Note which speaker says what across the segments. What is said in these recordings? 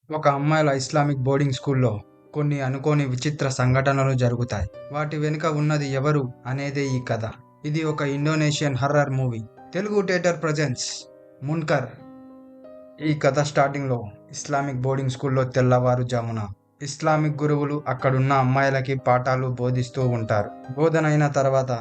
Speaker 1: ఒక అమ్మాయిల Islamic boarding స్కూల్లో కొన్ని అనుకోని విచిత్ర సంఘటనలు జరుగుతాయి. వాటి వెనుక ఉన్నది ఎవరు అనేదే ఈ కథ. ఇది ఒక Indonesian horror movie. Telugu theatre presence Munkar. ఈ కథ స్టార్టింగ్లో ఇస్లామిక్ బోర్డింగ్ స్కూల్లో తెల్లవారుజామున ఇస్లామిక్ గురువులు అక్కడున్న అమ్మాయిలకి పాఠాలు బోధిస్తూ ఉంటారు. బోధన అయిన తర్వాత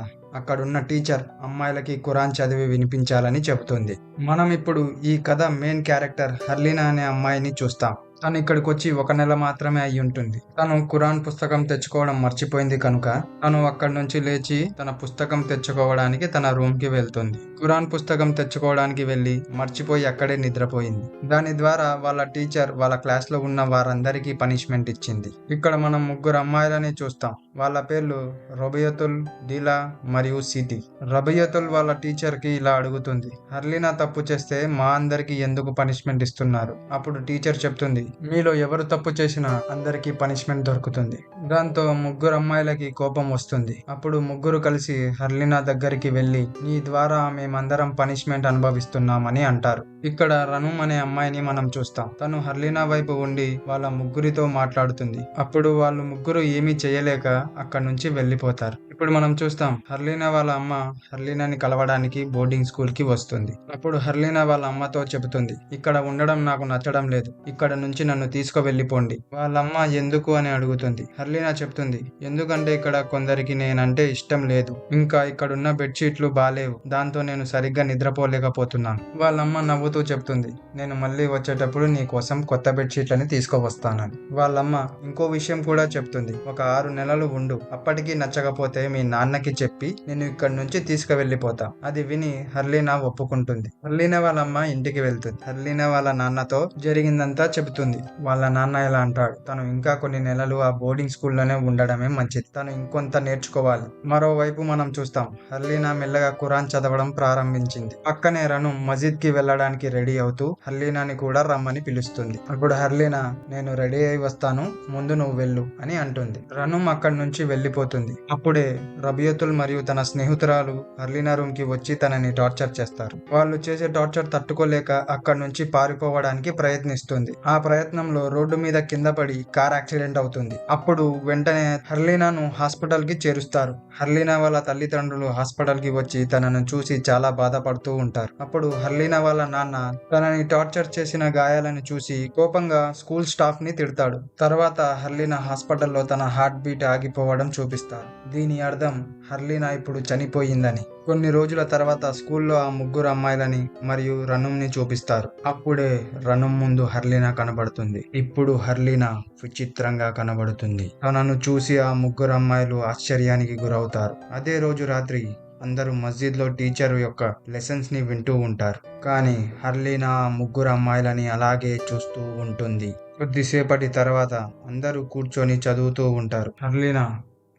Speaker 1: అక్కడున్న టీచర్ అమ్మాయిలకి ఖురాన్ చదివి వినిపించాలని చెబుతుంది. మనం ఇప్పుడు ఈ కథ మెయిన్ క్యారెక్టర్ హర్లీనా అనే అమ్మాయిని చూస్తాం. తను ఇక్కడికి వచ్చి 1 నెల మాత్రమే అయి ఉంటుంది. తను ఖురాన్ పుస్తకం తెచ్చుకోవడం మర్చిపోయింది కనుక తను అక్కడి నుంచి లేచి తన పుస్తకం తెచ్చుకోవడానికి తన రూమ్ కి వెళ్తుంది. ఖురాన్ పుస్తకం తెచ్చుకోవడానికి వెళ్ళి మర్చిపోయి అక్కడే నిద్రపోయింది. దాని ద్వారా వాళ్ళ టీచర్ వాళ్ళ క్లాస్ లో ఉన్న వారందరికీ పనిష్మెంట్ ఇచ్చింది. ఇక్కడ మనం 3 అమ్మాయిలని చూస్తాం. వాళ్ళ పేర్లు రబియతుల్, దిలా మరియు సిటీ. రబియతుల్ వాళ్ళ టీచర్ కి ఇలా అడుగుతుంది, హర్లీనా తప్పు చేస్తే మా అందరికి ఎందుకు పనిష్మెంట్ ఇస్తున్నారు? అప్పుడు టీచర్ చెప్తుంది, మీలో ఎవరు తప్పు చేసినా అందరికీ పనిష్మెంట్ దొరుకుతుంది. దాంతో 3 అమ్మాయిలకి కోపం వస్తుంది. అప్పుడు 3 కలిసి హర్లీనా దగ్గరికి వెళ్లి నీ ద్వారా మేమందరం పనిష్మెంట్ అనుభవిస్తున్నామని అంటారు. ఇక్కడ రనుం అనే అమ్మాయిని మనం చూస్తాం. తను హర్లీనా వైపు ఉండి వాళ్ళ 3తో మాట్లాడుతుంది. అప్పుడు వాళ్ళు 3 ఏమీ చేయలేక అక్కడి నుంచి వెళ్లిపోతారు. ఇప్పుడు మనం చూస్తాం హర్లీనా వాళ్ళ అమ్మ హర్లీనాని కలవడానికి బోర్డింగ్ స్కూల్ కి వస్తుంది. అప్పుడు హర్లీనా వాళ్ళ అమ్మతో చెబుతుంది, ఇక్కడ ఉండడం నాకు నచ్చడం లేదు, ఇక్కడ నుంచి నన్ను తీసుకువెళ్ళిపోండి. వాళ్ళమ్మ ఎందుకు అని అడుగుతుంది. హర్లీనా చెప్తుంది, ఎందుకంటే ఇక్కడ కొందరికి నేనంటే ఇష్టం లేదు, ఇంకా ఇక్కడున్న బెడ్షీట్లు బాలేవు, దాంతో నేను సరిగ్గా నిద్రపోలేకపోతున్నాను. వాళ్ళమ్మ నవ్వుతూ చెప్తుంది, నేను మళ్ళీ వచ్చేటప్పుడు నీ కోసం కొత్త బెడ్షీట్లని తీసుకువస్తానని. వాళ్ళమ్మ ఇంకో విషయం కూడా చెప్తుంది, ఒక 6 నెలలు ఉండు, అప్పటికీ నచ్చకపోతే మీ నాన్నకి చెప్పి నేను ఇక్కడి నుంచి తీసుకువెళ్ళిపోతా. అది విని హర్లీనా ఒప్పుకుంటుంది. హర్లీనా వాళ్ళమ్మ ఇంటికి వెళ్తుంది. హర్లీనా వాళ్ళ నాన్నతో జరిగిందంతా చెబుతుంది. వాళ్ళ నాన్న ఇలా అంటాడు, తను ఇంకా కొన్ని నెలలు ఆ బోర్డింగ్ స్కూల్లోనే ఉండడమే మంచిది, తను ఇంకొంత నేర్చుకోవాలి. మరోవైపు మనం చూస్తాం హర్లీనా మెల్లగా ఖురాన్ చదవడం ప్రారంభించింది. పక్కనే రను మసీద్ కి వెళ్ళడానికి రెడీ అవుతూ హర్లీనాని కూడా రమ్మని పిలుస్తుంది. అప్పుడు హర్లీనా, నేను రెడీ అయి వస్తాను, ముందు నువ్వు వెళ్ళు అని అంటుంది. రను అక్కడి నుంచి వెళ్లిపోతుంది. అప్పుడే రబియతుల్ మరియు తన స్నేహితురాలు హర్లీనా రూమ్ కి వచ్చి తనని టార్చర్ చేస్తారు. వాళ్ళు చేసే టార్చర్ తట్టుకోలేక అక్కడి నుంచి పారిపోవడానికి ప్రయత్నిస్తుంది. ఆ ప్రయత్నంలో రోడ్డు మీద కింద పడి కార్ యాక్సిడెంట్ అవుతుంది. అప్పుడు వెంటనే హర్లీనాను హాస్పిటల్ కి చేరుస్తారు. హర్లీనా వాళ్ళ తల్లిదండ్రులు హాస్పిటల్ కి వచ్చి తనను చూసి చాలా బాధపడుతూ ఉంటారు. అప్పుడు హర్లీనా వాళ్ళ నాన్న తనని టార్చర్ చేసిన గాయాలను చూసి కోపంగా స్కూల్ స్టాఫ్ ని తిడతాడు. తర్వాత హర్లీనా హాస్పిటల్లో తన హార్ట్ బీట్ ఆగిపోవడం చూపిస్తారు. దీని అర్థం హర్లీనా ఇప్పుడు చనిపోయిందని. కొన్ని రోజుల తర్వాత స్కూల్లో ఆ 3 అమ్మాయిలని మరియు రనుంని చూపిస్తారు. అప్పుడే రనుం ముందు హర్లీనా కనబడుతుంది. ఇప్పుడు హర్లీనా విచిత్రంగా కనబడుతుంది. తనను చూసి ఆ 3 అమ్మాయిలు ఆశ్చర్యానికి గురవుతారు. అదే రోజు రాత్రి అందరూ మస్జిద్ లో టీచర్ యొక్క లెసన్స్ ని వింటూ ఉంటారు. కానీ హర్లీనా ఆ 3 అమ్మాయిలని అలాగే చూస్తూ ఉంటుంది. కొద్దిసేపటి తర్వాత అందరూ కూర్చొని చదువుతూ ఉంటారు. హర్లీనా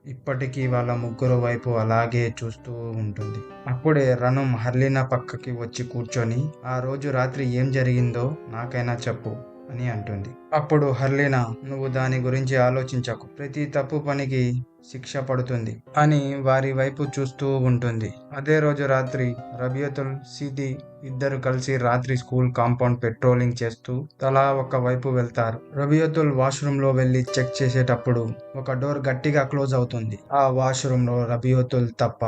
Speaker 1: ఇప్పటికీ వాళ్ళ 3 వైపు అలాగే చూస్తూ ఉంటుంది. అప్పుడే రనుం హర్లీనా పక్కకి వచ్చి కూర్చొని, ఆ రోజు రాత్రి ఏం జరిగిందో నాకైనా చెప్పు అని అంటుంది. అప్పుడు హర్లీనా, నువ్వు దాని గురించి ఆలోచించకు, ప్రతి తప్పు పనికి శిక్ష పడుతుంది అని వారి వైపు చూస్తూ ఉంటుంది. అదే రోజు రాత్రి రబియతుల్, సిటీ ఇద్దరు కలిసి రాత్రి స్కూల్ కాంపౌండ్ పెట్రోలింగ్ చేస్తూ తలా ఒక వైపు వెళ్తారు. రబియతుల్ వాష్రూమ్ లో వెళ్లి చెక్ చేసేటప్పుడు ఒక డోర్ గట్టిగా క్లోజ్ అవుతుంది. ఆ వాష్రూమ్ లో రబియతుల్ తప్ప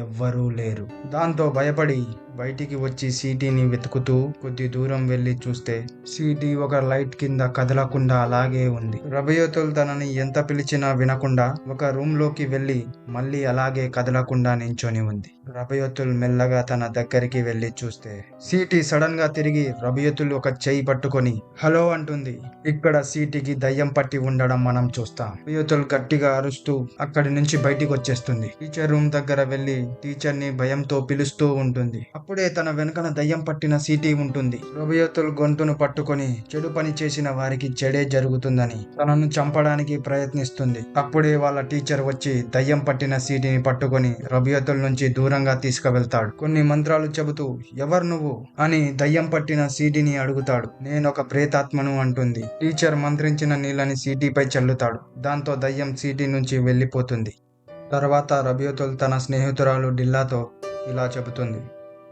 Speaker 1: ఎవ్వరూ లేరు. దాంతో భయపడి బయటికి వచ్చి సీటీని వెతుకుతూ కొద్ది దూరం వెళ్లి చూస్తే సీటీ ఒక లైట్ కింద కదలకుండా అలాగే ఉంది. రబియతుల్ తనని ఎంత పిలిచినా వినకుండా ఒక రూమ్ లోకి వెళ్లి మళ్ళీ అలాగే కదలకుండా నించొని ఉంది. రబియతుల్ మెల్లగా తన దగ్గరికి వెళ్లి చూస్తే సీటీ సడన్ గా తిరిగి రబియతుల్ ఒక చెయ్యి పట్టుకొని హలో అంటుంది. ఇక్కడ సీటీకి దయ్యం పట్టి ఉండడం మనం చూస్తాం. రబియతుల్ గట్టిగా అరుస్తూ అక్కడి నుంచి బయటికి వచ్చేస్తుంది. టీచర్ రూమ్ దగ్గర వెళ్లి టీచర్ ని భయంతో పిలుస్తూ ఉంటుంది. అప్పుడే తన వెనుకన దయ్యం పట్టిన సీటీ ఉంటుంది. రబియతుల్ గొంతును పట్టుకొని చెడు పని చేసిన వారికి చెడే జరుగుతుందని తనను చంపడానికి ప్రయత్నిస్తుంది. అప్పుడే వాళ్ళ టీచర్ వచ్చి దయ్యం పట్టిన సీటీని పట్టుకొని రబియతుల్ నుంచి దూరంగా తీసుకువెళ్తాడు. కొన్ని మంత్రాలు చెబుతూ ఎవరు నువ్వు అని దయ్యం పట్టిన సీటీని అడుగుతాడు. నేనొక ప్రేతాత్మను అంటుంది. టీచర్ మంత్రించిన నీళ్ళని సీటీపై చల్లుతాడు. దాంతో దయ్యం సీటీ నుంచి వెళ్లిపోతుంది. తర్వాత రబియతుల్ తన స్నేహితురాలు డిల్లాతో ఇలా చెబుతుంది,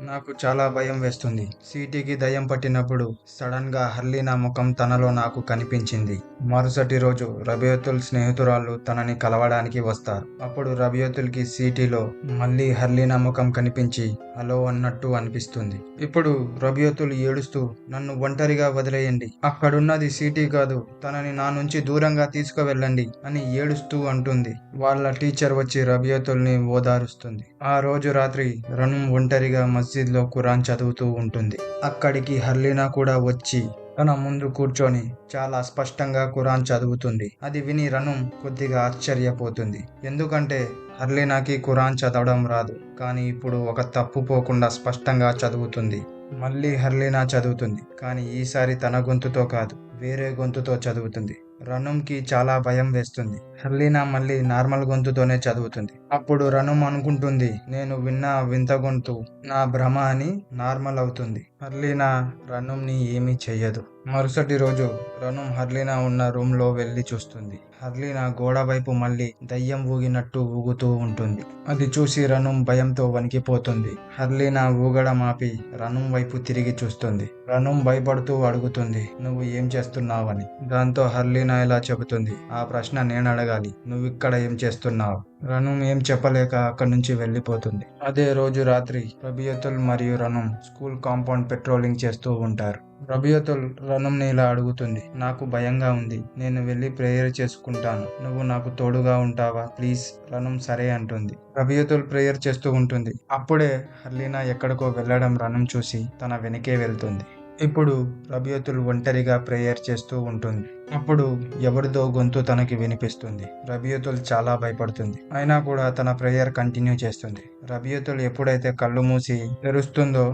Speaker 1: నాకు చాలా భయం వేస్తుంది. సీటీకి దయ్యం పట్టినప్పుడు సడన్ గా హర్లీనా ముఖం తనలో నాకు కనిపించింది. మరుసటి రోజు రబియతుల్ స్నేహితురాళ్ళు తనని కలవడానికి వస్తారు. అప్పుడు రబియతుల్ కి సీటీలో మళ్ళీ హర్లీనా ముఖం కనిపించి హలో అన్నట్టు అనిపిస్తుంది. ఇప్పుడు రబియతుల్ ఏడుస్తూ నన్ను ఒంటరిగా వదిలేయండి, అక్కడున్నది సీటీ కాదు, తనని నా నుంచి దూరంగా తీసుకువెళ్ళండి అని ఏడుస్తూ అంటుంది. వాళ్ళ టీచర్ వచ్చి రబియతుల్ని ఓదారుస్తుంది. ఆ రోజు రాత్రి రను ఒంటరిగా మస్జిద్లో ఖురాన్ చదువుతూ ఉంటుంది. అక్కడికి హర్లీనా కూడా వచ్చి తన ముందు కూర్చొని చాలా స్పష్టంగా ఖురాన్ చదువుతుంది. అది విని రను కొద్దిగా ఆశ్చర్యపోతుంది. ఎందుకంటే హర్లీనాకి ఖురాన్ చదవడం రాదు, కానీ ఇప్పుడు ఒక తప్పు పోకుండా స్పష్టంగా చదువుతుంది. మళ్ళీ హర్లీనా చదువుతుంది, కానీ ఈసారి తన గొంతుతో కాదు, వేరే గొంతుతో చదువుతుంది. రనుంకి చాలా భయం వేస్తుంది. హర్లీనా మళ్ళీ నార్మల్ గొంతుతోనే చదువుతుంది. అప్పుడు రనుం అనుకుంటుంది, నేను విన్న వింత గొంతు నా భ్రమ అని. నార్మల్ అవుతుంది. హర్లీనా రనుంని ఏమీ చెయ్యదు. మరుసటి రోజు రనుం హర్లీనా ఉన్న రూమ్ లో వెళ్లి చూస్తుంది. హర్లీనా గోడ వైపు మళ్ళీ దయ్యం ఊగినట్టు ఊగుతూ ఉంటుంది. అది చూసి రనుం భయంతో వణికిపోతుంది. హర్లీనా ఊగడం ఆపి రనుం వైపు తిరిగి చూస్తుంది. రనుం భయపడుతూ అడుగుతుంది, నువ్వు ఏం చేస్తున్నావని. దాంతో హర్లీనా ఇలా చెబుతుంది, ఆ ప్రశ్న నేను అడగాలి, నువ్విక్కడ ఏం చేస్తున్నావు. రనుం ఏం చెప్పలేక అక్కడి నుంచి వెళ్ళిపోతుంది. అదే రోజు రాత్రి రబియతుల్ మరియు రనుం స్కూల్ కాంపౌండ్ పెట్రోలింగ్ చేస్తూ ఉంటారు. రబియతుల్ రనుంని ఇలా అడుగుతుంది, నాకు భయంగా ఉంది, నేను వెళ్ళి ప్రేయర్ చేసుకుంటాను, నువ్వు నాకు తోడుగా ఉంటావా ప్లీజ్. రనుం సరే అంటుంది. రబియతుల్ ప్రేయర్ చేస్తూ ఉంటుంది. అప్పుడే హర్లీనా ఎక్కడికో వెళ్ళడం రనుం చూసి తన వెనకే వెళ్తుంది. ఇప్పుడు రబియతుల్ ఒంటరిగా ప్రేయర్ చేస్తూ ఉంటుంది. అప్పుడు ఎవరిదో గొంతు తనకి వినిపిస్తుంది. రబియతుల్ చాలా భయపడుతుంది. అయినా కూడా తన ప్రేయర్ కంటిన్యూ చేస్తుంది. రబియతుల్ ఎప్పుడైతే కళ్ళు మూసి తెరుస్తుందో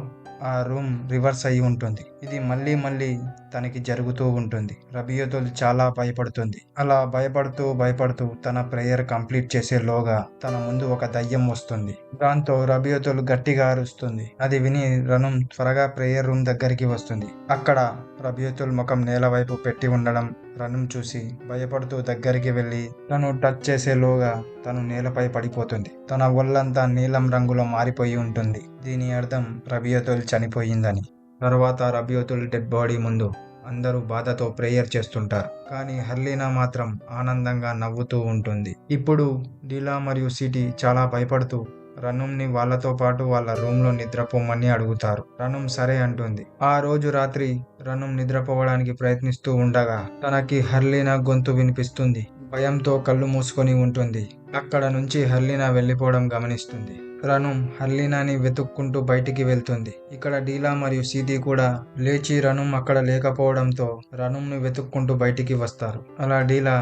Speaker 1: ఆ రూమ్ రివర్స్ అయి ఉంటుంది. ఇది మళ్ళీ మళ్ళీ తనకి జరుగుతూ ఉంటుంది. రబియతుల్ చాలా భయపడుతుంది. అలా భయపడుతూ తన ప్రేయర్ కంప్లీట్ చేసేలోగా తన ముందు ఒక దయ్యం వస్తుంది. దాంతో రబియతుల్ గట్టిగా అరుస్తుంది. అది విని రనుం త్వరగా ప్రేయర్ రూమ్ దగ్గరికి వస్తుంది. అక్కడ రబియతుల్ ముఖం నేల వైపు పెట్టి ఉండడం రనుం చూసి భయపడుతూ దగ్గరికి వెళ్ళి తను టచ్ చేసేలోగా తను నేలపై పడిపోతుంది. తన ఒళ్ళంతా నీలం రంగులో మారిపోయి ఉంటుంది. దీని అర్థం రబియతుల్ చనిపోయిందని. తర్వాత రబియతుల్ డెడ్ బాడీ ముందు అందరూ బాధతో ప్రేయర్ చేస్తుంటారు. కానీ హర్లీనా మాత్రం ఆనందంగా నవ్వుతూ ఉంటుంది. ఇప్పుడు డీలా మరియు సిటీ చాలా భయపడుతూ రనుంని వాళ్ళతో పాటు వాళ్ళ రూమ్ లో నిద్రపోమని అడుగుతారు. రనుం సరే అంటుంది. ఆ రోజు రాత్రి రనుం నిద్రపోవడానికి ప్రయత్నిస్తూ ఉండగా తనకి హర్లీనా గొంతు వినిపిస్తుంది. భయంతో కళ్ళు మూసుకొని ఉంటుంది. అక్కడ నుంచి హర్లీనా వెళ్ళిపోవడం గమనిస్తుంది. రనుం హర్లీనాని వెతుక్కుంటూ బయటికి వెళ్తుంది. ఇక్కడ డీలా మరియు సీతి కూడా లేచి రనుం అక్కడ లేకపోవడంతో రనుంని వెతుక్కుంటూ బయటికి వస్తారు. అలా డీలా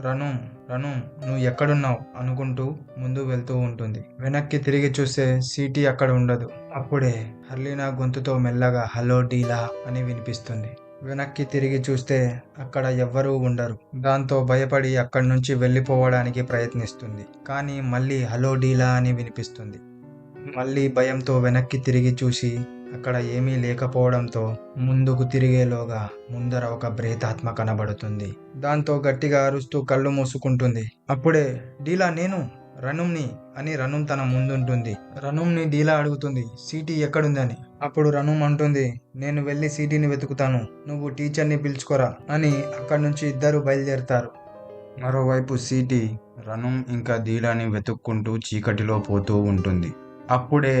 Speaker 1: రనుం నువ్వు ఎక్కడున్నావు అనుకుంటూ ముందు వెళ్తూ ఉంటుంది. వెనక్కి తిరిగి చూస్తే సీటీ అక్కడ ఉండదు. అప్పుడే హర్లీనా గొంతుతో మెల్లగా హలో డీలా అని వినిపిస్తుంది. వెనక్కి తిరిగి చూస్తే అక్కడ ఎవ్వరూ ఉండరు. దాంతో భయపడి అక్కడి నుంచి వెళ్ళిపోవడానికి ప్రయత్నిస్తుంది. కానీ మళ్ళీ హలో డీలా అని వినిపిస్తుంది. మళ్ళీ భయంతో వెనక్కి తిరిగి చూసి అక్కడ ఏమీ లేకపోవడంతో ముందుకు తిరిగేలోగా ముందర ఒక ప్రేతాత్మ కనబడుతుంది. దాంతో గట్టిగా అరుస్తూ కళ్ళు మూసుకుంటుంది. అప్పుడే డీలా నేను రనుంని అని రనుం తన ముందుంటుంది. రనుంని డీలా అడుగుతుంది, సీటీ ఎక్కడుందని. అప్పుడు రనుం అంటుంది, నేను వెళ్ళి సీటీని వెతుకుతాను, నువ్వు టీచర్ని పిలుచుకోరా అని. అక్కడి నుంచి ఇద్దరు బయలుదేరుతారు. మరోవైపు సీటీ రనుం ఇంకా డీలాని వెతుక్కుంటూ చీకటిలో పోతూ ఉంటుంది. అప్పుడే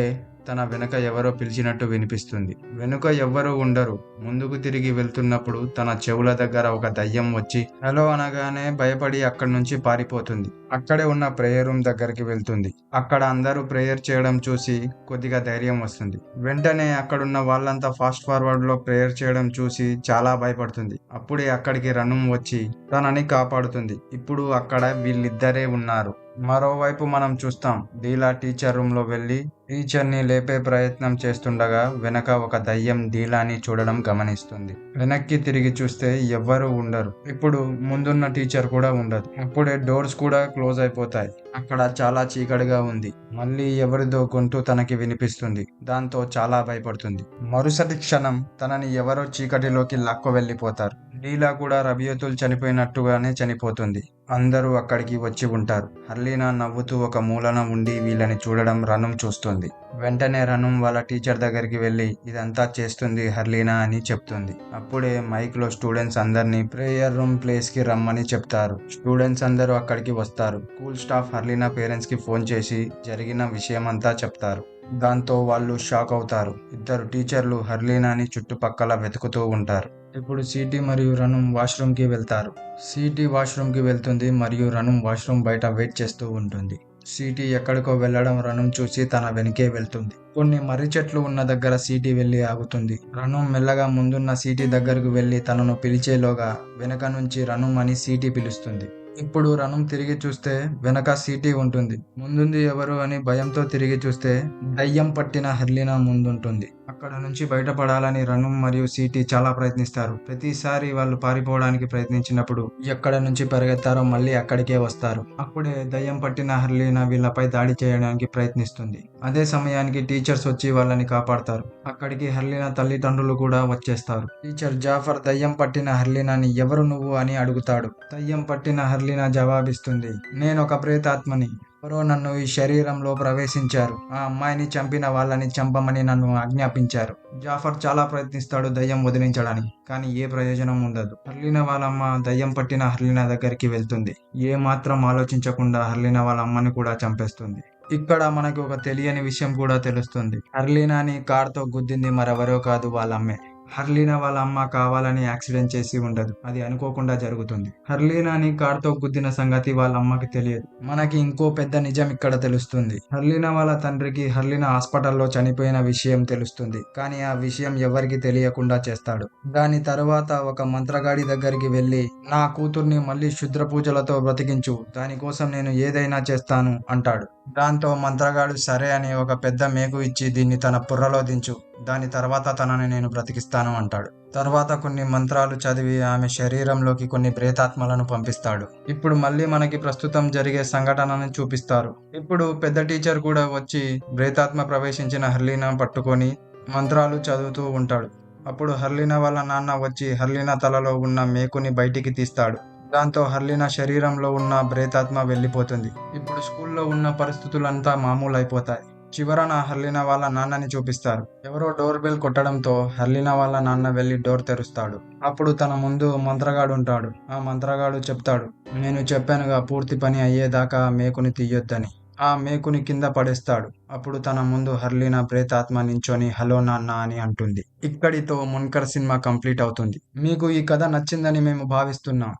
Speaker 1: తన వెనుక ఎవరో పిలిచినట్టు వినిపిస్తుంది. వెనుక ఎవ్వరూ ఉండరు. ముందుకు తిరిగి వెళ్తున్నప్పుడు తన చెవుల దగ్గర ఒక దయ్యం వచ్చి హలో అనగానే భయపడి అక్కడి నుంచి పారిపోతుంది. అక్కడే ఉన్న ప్రేయర్ రూమ్ దగ్గరికి వెళ్తుంది. అక్కడ అందరూ ప్రేయర్ చేయడం చూసి కొద్దిగా ధైర్యం వస్తుంది. వెంటనే అక్కడున్న వాళ్ళంతా ఫాస్ట్ ఫార్వర్డ్ లో ప్రేయర్ చేయడం చూసి చాలా భయపడుతుంది. అప్పుడే అక్కడికి రనుం వచ్చి తనని కాపాడుతుంది. ఇప్పుడు అక్కడ వీళ్ళిద్దరే ఉన్నారు. మరోవైపు మనం చూస్తాం, డీలా టీచర్ రూమ్ లో వెళ్ళి టీచర్ని లేపే ప్రయత్నం చేస్తుండగా వెనక ఒక దయ్యం డీలాని చూడడం గమనిస్తుంది. వెనక్కి తిరిగి చూస్తే ఎవ్వరూ ఉండరు. ఇప్పుడు ముందున్న టీచర్ కూడా ఉండదు. అప్పుడే డోర్స్ కూడా క్లోజ్ అయిపోతాయి. అక్కడ చాలా చీకటిగా ఉంది. మళ్ళీ ఎవరిదో గొంతు తనకి వినిపిస్తుంది. దాంతో చాలా భయపడుతుంది. మరుసటి క్షణం తనని ఎవరో చీకటిలోకి లాక్కు వెళ్ళిపోతారు. లీలా కూడా రబియతుల్ చనిపోయినట్టుగానే చనిపోతుంది. అందరూ అక్కడికి వచ్చి ఉంటారు. హర్లీనా నవ్వుతూ ఒక మూలన ఉండి వీళ్ళని చూడడం రనుం చూస్తుంది. వెంటనే రనుం వాళ్ళ టీచర్ దగ్గరికి వెళ్ళి ఇదంతా చేస్తుంది హర్లీనా అని చెప్తుంది. అప్పుడే మైక్ లో స్టూడెంట్స్ అందరినీ ప్రేయర్ రూమ్ ప్లేస్ కి రమ్మని చెప్తారు. స్టూడెంట్స్ అందరూ అక్కడికి వస్తారు. స్కూల్ స్టాఫ్ హర్లీనా పేరెంట్స్ కి ఫోన్ చేసి జరిగిన విషయమంతా చెప్తారు. దాంతో వాళ్ళు షాక్ అవుతారు. ఇద్దరు టీచర్లు హర్లీనాని చుట్టుపక్కల వెతుకుతూ ఉంటారు. ఇప్పుడు సిటీ మరియు రనుం వాష్రూమ్ కి వెళ్తారు. సిటీ వాష్రూమ్ కి వెళ్తుంది మరియు రనుం వాష్రూమ్ బయట వెయిట్ చేస్తూ ఉంటుంది. సిటీ ఎక్కడికో వెళ్ళడం రనుం చూసి తన వెనకే వెళ్తుంది. కొన్ని మర్రి చెట్లు ఉన్న దగ్గర సిటీ వెళ్లి ఆగుతుంది. రనుం మెల్లగా ముందున్న సిటీ దగ్గరకు వెళ్లి తనను పిలిచేలోగా వెనక నుంచి రనుం అని సిటీ పిలుస్తుంది. ఇప్పుడు రనుం తిరిగి చూస్తే వెనక సిటీ ఉంటుంది. ముందుంది ఎవరు అని భయంతో తిరిగి చూస్తే దయ్యం పట్టిన హర్లీనా ముందుంటుంది. అక్కడ నుంచి బయటపడాలని రనుం మరియు సిటీ చాలా ప్రయత్నిస్తారు. ప్రతిసారి వాళ్ళు పారిపోవడానికి ప్రయత్నించినప్పుడు ఎక్కడ నుంచి పరిగెత్తారో మళ్ళీ అక్కడికే వస్తారు. అప్పుడే దయ్యం పట్టిన హర్లీనా వీళ్ళపై దాడి చేయడానికి ప్రయత్నిస్తుంది. అదే సమయానికి టీచర్స్ వచ్చి వాళ్ళని కాపాడతారు. అక్కడికి హర్లీనా తల్లిదండ్రులు కూడా వచ్చేస్తారు. టీచర్ జాఫర్ దయ్యం పట్టిన హర్లీనాని ఎవరు నువ్వు అని అడుగుతాడు. దయ్యం పట్టిన హర్లీనా జవాబిస్తుంది, నేనొక ప్రేతాత్మని. ఎవరో నన్ను ఈ శరీరంలో ప్రవేశించారు. ఆ అమ్మాయిని చంపిన వాళ్ళని చంపమని నన్ను ఆజ్ఞాపించారు. జాఫర్ చాలా ప్రయత్నిస్తాడు దయ్యం వదిలించడానికి, కానీ ఏ ప్రయోజనం ఉండదు. హర్లీనా వాళ్ళమ్మ దయ్యం పట్టిన హర్లీనా దగ్గరికి వెళ్తుంది. ఏ మాత్రం ఆలోచించకుండా హర్లీనా వాళ్ళ అమ్మని కూడా చంపేస్తుంది. ఇక్కడ మనకు ఒక తెలియని విషయం కూడా తెలుస్తుంది. హర్లీనాని కార్తో గుద్దింది మరెవరో కాదు, వాళ్ళ అమ్మే. హర్లీనా వాళ్ళ అమ్మ కావాలని యాక్సిడెంట్ చేసి ఉండదు. అది అనుకోకుండా జరుగుతుంది. హర్లీనాని కార్తో గుద్దిన సంగతి వాళ్ళ అమ్మకి తెలియదు. మనకి ఇంకో పెద్ద నిజం ఇక్కడ తెలుస్తుంది. హర్లీనా వాళ్ళ తండ్రికి హర్లీనా హాస్పిటల్లో చనిపోయిన విషయం తెలుస్తుంది. కానీ ఆ విషయం ఎవరికి తెలియకుండా చేస్తాడు. దాని తరువాత ఒక మంత్రగాడి దగ్గరికి వెళ్ళి నా కూతుర్ని మళ్ళీ శుద్ర పూజలతో బ్రతికించు, దానికోసం నేను ఏదైనా చేస్తాను అంటాడు. దాంతో మంత్రగాడు సరే అని ఒక పెద్ద మేకు ఇచ్చి దీన్ని తన పుర్రలో దించు, దాని తర్వాత తనని నేను బ్రతికిస్తాను అంటాడు. తర్వాత కొన్ని మంత్రాలు చదివి ఆమె శరీరంలోకి కొన్ని ప్రేతాత్మలను పంపిస్తాడు. ఇప్పుడు మళ్ళీ మనకి ప్రస్తుతం జరిగే సంఘటనను చూపిస్తారు. ఇప్పుడు పెద్ద టీచర్ కూడా వచ్చి ప్రేతాత్మ ప్రవేశించిన హర్లీనా పట్టుకొని మంత్రాలు చదువుతూ ఉంటాడు. అప్పుడు హర్లీనా వాళ్ళ నాన్న వచ్చి హర్లీనా తలలో ఉన్న మేకుని బయటికి తీస్తాడు. దాంతో హర్లీనా శరీరంలో ఉన్న ప్రేతాత్మ వెళ్ళిపోతుంది. ఇప్పుడు స్కూల్లో ఉన్న పరిస్థితులంతా మామూలు అయిపోతాయి. చివరన హర్లీనా వాళ్ళ నాన్నని చూపిస్తారు. ఎవరో డోర్ బెల్ కొట్టడంతో హర్లీనా వాళ్ళ నాన్న వెళ్లి డోర్ తెరుస్తాడు. అప్పుడు తన ముందు మంత్రగాడు ఉంటాడు. ఆ మంత్రగాడు చెప్తాడు, నేను చెప్పానుగా పూర్తి పని అయ్యేదాకా మేకుని తీయొద్దని. ఆ మేకుని కింద పడేస్తాడు. అప్పుడు తన ముందు హర్లీనా ప్రేతాత్మ నించొని హలో నాన్న అని అంటుంది. ఇక్కడితో మున్కర్ సినిమా కంప్లీట్ అవుతుంది. మీకు ఈ కథ నచ్చిందని మేము భావిస్తున్నాం.